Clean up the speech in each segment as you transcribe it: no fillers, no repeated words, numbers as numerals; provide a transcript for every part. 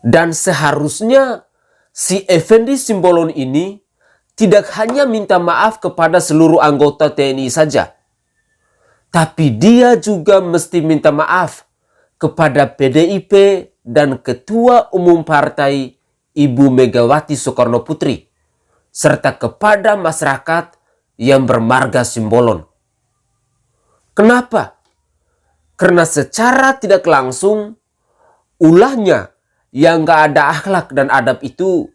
Dan seharusnya si Effendi Simbolon ini tidak hanya minta maaf kepada seluruh anggota TNI saja, tapi dia juga mesti minta maaf kepada PDIP dan Ketua Umum Partai Ibu Megawati Soekarno Putri, serta kepada masyarakat yang bermarga Simbolon. Kenapa? Karena secara tidak langsung ulahnya yang gak ada akhlak dan adab itu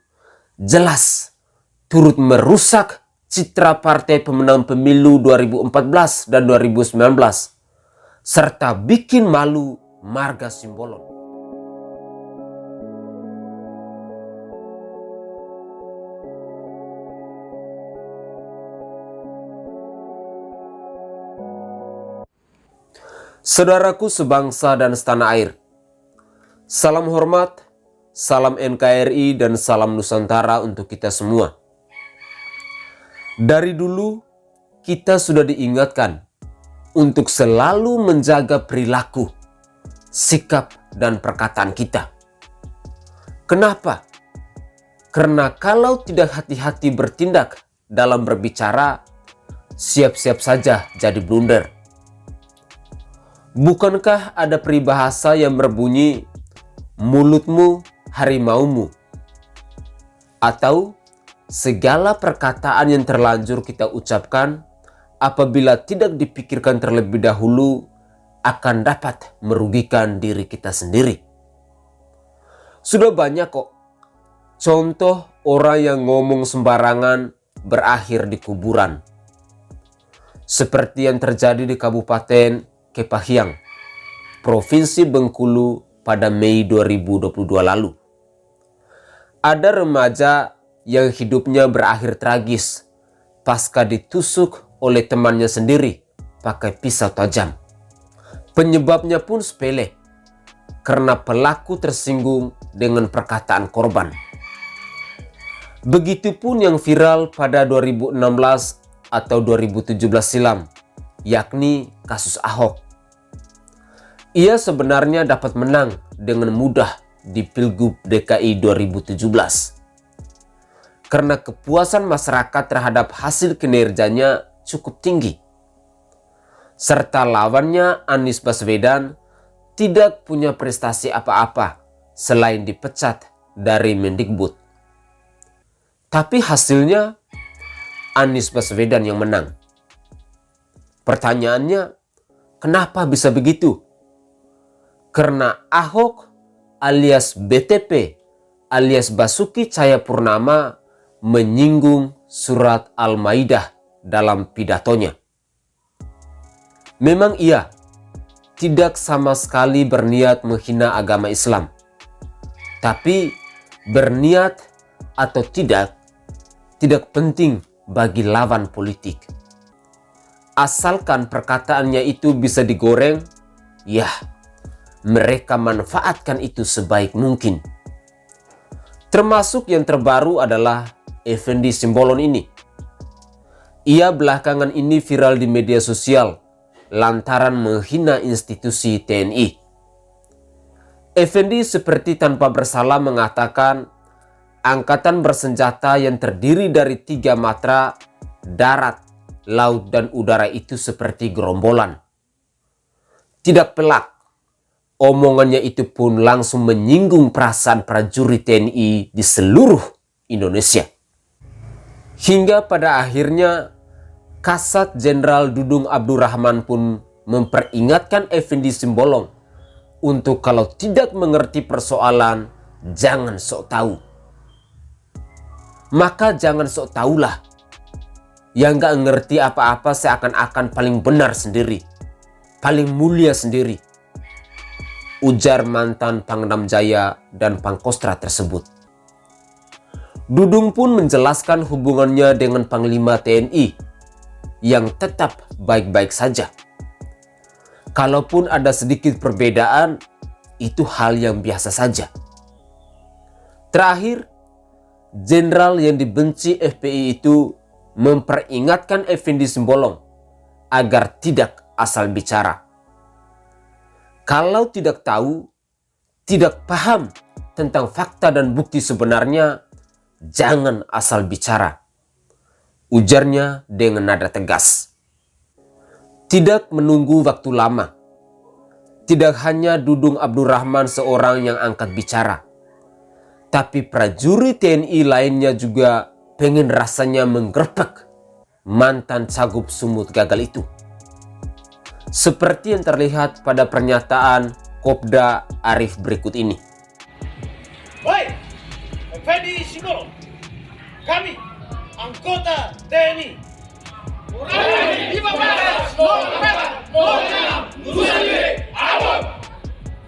jelas turut merusak citra partai pemenang pemilu 2014 dan 2019 serta bikin malu marga Simbolon. Saudaraku sebangsa dan setanah air, salam hormat, salam NKRI dan salam Nusantara untuk kita semua. Dari dulu kita sudah diingatkan untuk selalu menjaga perilaku, sikap dan perkataan kita. Kenapa? Karena kalau tidak hati-hati bertindak dalam berbicara, siap-siap saja jadi blunder. Bukankah ada peribahasa yang berbunyi, mulutmu harimaumu? Atau segala perkataan yang terlanjur kita ucapkan apabila tidak dipikirkan terlebih dahulu akan dapat merugikan diri kita sendiri. Sudah banyak kok contoh orang yang ngomong sembarangan berakhir di kuburan. Seperti yang terjadi di Kabupaten Kepahiang, Provinsi Bengkulu pada Mei 2022 lalu. Ada remaja yang hidupnya berakhir tragis pasca ditusuk oleh temannya sendiri pakai pisau tajam. Penyebabnya pun sepele, karena pelaku tersinggung dengan perkataan korban. Begitupun yang viral pada 2016 atau 2017 silam, yakni kasus Ahok. Ia sebenarnya dapat menang dengan mudah di Pilgub DKI 2017. Karena kepuasan masyarakat terhadap hasil kinerjanya cukup tinggi. Serta lawannya Anies Baswedan tidak punya prestasi apa-apa selain dipecat dari Mendikbud. Tapi hasilnya Anies Baswedan yang menang. Pertanyaannya, kenapa bisa begitu? Karena Ahok alias BTP alias Basuki Cahayapurnama menyinggung surat Al-Maidah dalam pidatonya. Memang ia tidak sama sekali berniat menghina agama Islam. Tapi berniat atau tidak penting bagi lawan politik. Asalkan perkataannya itu bisa digoreng, ya mereka manfaatkan itu sebaik mungkin. Termasuk yang terbaru adalah Effendi Simbolon ini. Ia belakangan ini viral di media sosial lantaran menghina institusi TNI. Effendi seperti tanpa bersalah mengatakan angkatan bersenjata yang terdiri dari 3 matra, darat, laut dan udara itu seperti gerombolan. Tidak pelak, omongannya itu pun langsung menyinggung perasaan prajurit TNI di seluruh Indonesia. Hingga pada akhirnya Kasat Jenderal Dudung Abdurrahman pun memperingatkan Effendi Simbolon untuk kalau tidak mengerti persoalan, jangan sok tahu. Maka jangan sok tahulah. Yang gak ngerti apa-apa seakan-akan paling benar sendiri, paling mulia sendiri, ujar mantan Pangdam Jaya dan Pangkostrat tersebut. Dudung pun menjelaskan hubungannya dengan Panglima TNI yang tetap baik-baik saja. Kalaupun ada sedikit perbedaan, itu hal yang biasa saja. Terakhir, jenderal yang dibenci FPI itu memperingatkan Effendi Simbolon agar tidak asal bicara. Kalau tidak tahu, tidak paham tentang fakta dan bukti sebenarnya, jangan asal bicara. Ujarnya dengan nada tegas. Tidak menunggu waktu lama. Tidak hanya Dudung Abdurrahman seorang yang angkat bicara, tapi prajurit TNI lainnya juga pengen rasanya menggerpek mantan Cagup Sumut gagal itu. Seperti yang terlihat pada pernyataan Kopda Arif berikut ini. Baik, Effendi Simbolon, kami anggota TNI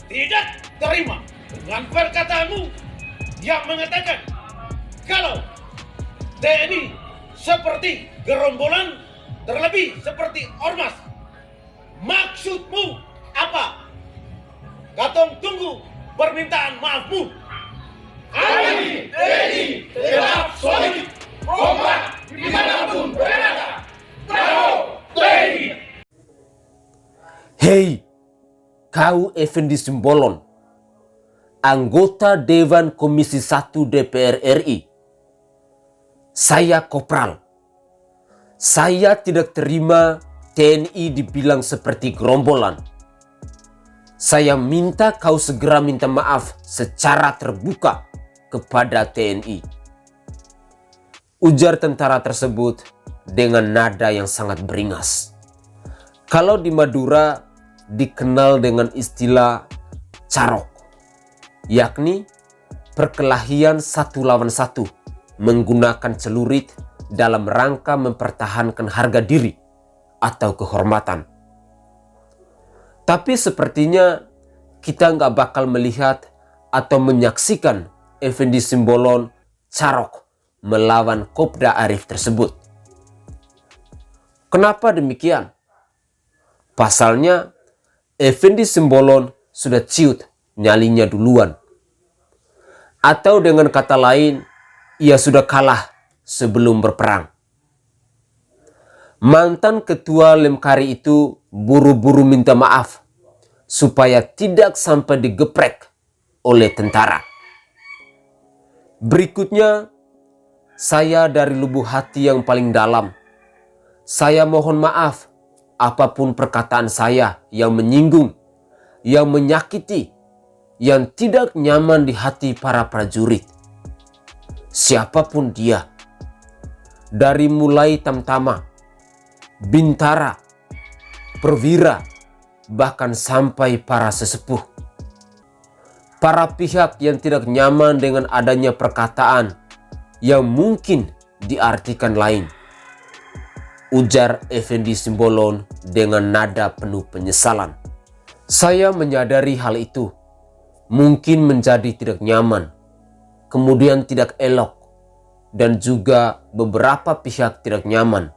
tidak terima dengan perkataanmu yang mengatakan kalau TNI seperti gerombolan, terlebih seperti ormas. Maksudmu apa? Katong tunggu permintaan maafmu. Kami TNI tetap solid, kompak dimanapun berada. Kau TNI. Hei, kau Effendi Simbolon, anggota Dewan Komisi 1 DPR RI. Saya Kopral. Saya tidak terima TNI dibilang seperti gerombolan. Saya minta kau segera minta maaf secara terbuka kepada TNI. Ujar tentara tersebut dengan nada yang sangat beringas. Kalau di Madura dikenal dengan istilah carok, yakni perkelahian satu lawan satu menggunakan celurit dalam rangka mempertahankan harga diri atau kehormatan. Tapi sepertinya kita nggak bakal melihat atau menyaksikan Effendi Simbolon carok melawan Kopda Arif tersebut. Kenapa demikian? Pasalnya Effendi Simbolon sudah ciut nyalinya duluan. Atau dengan kata lain, ia sudah kalah sebelum berperang. Mantan ketua Lemkari itu buru-buru minta maaf supaya tidak sampai digeprek oleh tentara. Berikutnya, saya dari lubuk hati yang paling dalam, saya mohon maaf apapun perkataan saya yang menyinggung, yang menyakiti, yang tidak nyaman di hati para prajurit. Siapapun dia, dari mulai Tamtama, Bintara, Perwira, bahkan sampai para sesepuh. Para pihak yang tidak nyaman dengan adanya perkataan yang mungkin diartikan lain. Ujar Effendi Simbolon dengan nada penuh penyesalan. Saya menyadari hal itu mungkin menjadi tidak nyaman, kemudian tidak elok, dan juga beberapa pihak tidak nyaman.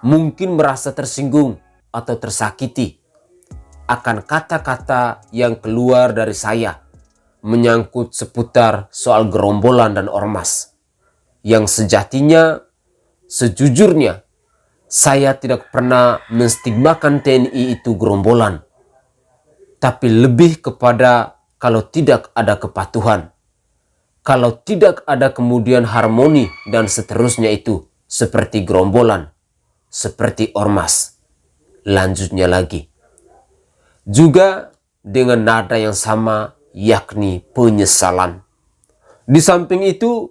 Mungkin merasa tersinggung atau tersakiti akan kata-kata yang keluar dari saya menyangkut seputar soal gerombolan dan ormas. Yang sejatinya, sejujurnya, saya tidak pernah menstigmakan TNI itu gerombolan. Tapi lebih kepada kalau tidak ada kepatuhan, kalau tidak ada kemudian harmoni dan seterusnya itu seperti gerombolan, seperti ormas. Lanjutnya lagi. Juga dengan nada yang sama, yakni penyesalan. Di samping itu,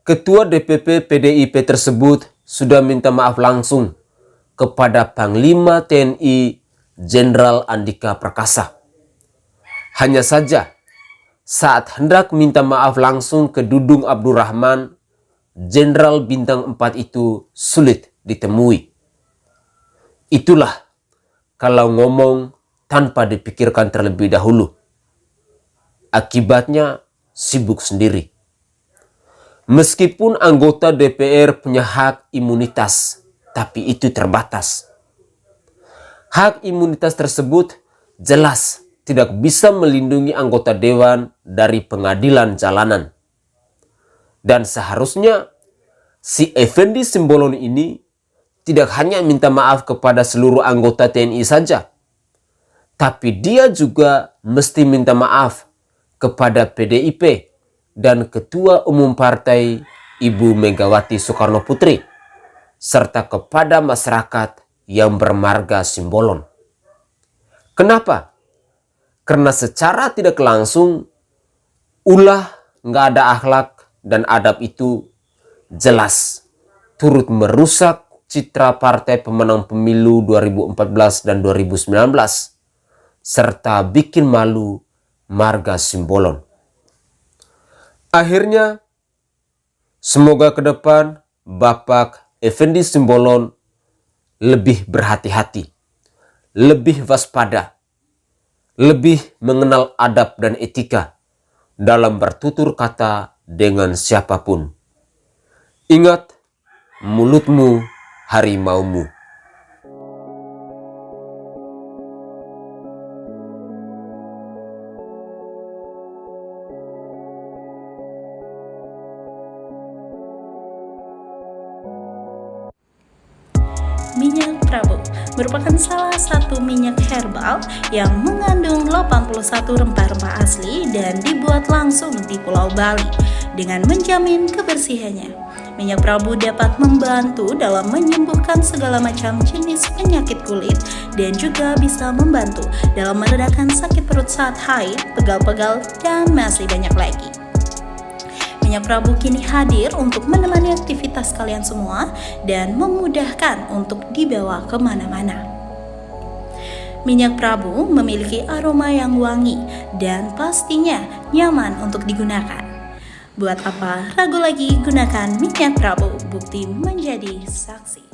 Ketua DPP PDIP tersebut sudah minta maaf langsung kepada Panglima TNI Jenderal Andika Perkasa. Hanya saja, saat hendak minta maaf langsung ke Dudung Abdurrahman, Jenderal Bintang 4 itu sulit ditemui. Itulah kalau ngomong tanpa dipikirkan terlebih dahulu. Akibatnya sibuk sendiri. Meskipun anggota DPR punya hak imunitas, tapi itu terbatas. Hak imunitas tersebut jelas tidak bisa melindungi anggota dewan dari pengadilan jalanan. Dan seharusnya si Effendi Simbolon ini tidak hanya minta maaf kepada seluruh anggota TNI saja, tapi dia juga mesti minta maaf kepada PDIP dan Ketua Umum Partai Ibu Megawati Soekarno Putri, serta kepada masyarakat yang bermarga Simbolon. Kenapa? Karena secara tidak langsung ulah nggak ada akhlak dan adab itu jelas turut merusak citra partai pemenang pemilu 2014 dan 2019 serta bikin malu marga Simbolon. Akhirnya, semoga ke depan Bapak Effendi Simbolon lebih berhati-hati, lebih waspada, lebih mengenal adab dan etika dalam bertutur kata dengan siapapun. Ingat, mulutmu harimaumu. Minyak Prabu merupakan salah satu minyak herbal yang mengandung 81 rempah-rempah asli dan dibuat langsung di Pulau Bali dengan menjamin kebersihannya. Minyak Prabu dapat membantu dalam menyembuhkan segala macam jenis penyakit kulit dan juga bisa membantu dalam meredakan sakit perut saat haid, pegal-pegal, dan masih banyak lagi. Minyak Prabu kini hadir untuk menemani aktivitas kalian semua dan memudahkan untuk dibawa kemana-mana. Minyak Prabu memiliki aroma yang wangi dan pastinya nyaman untuk digunakan. Buat apa ragu lagi, gunakan minyak Prabu, bukti menjadi saksi.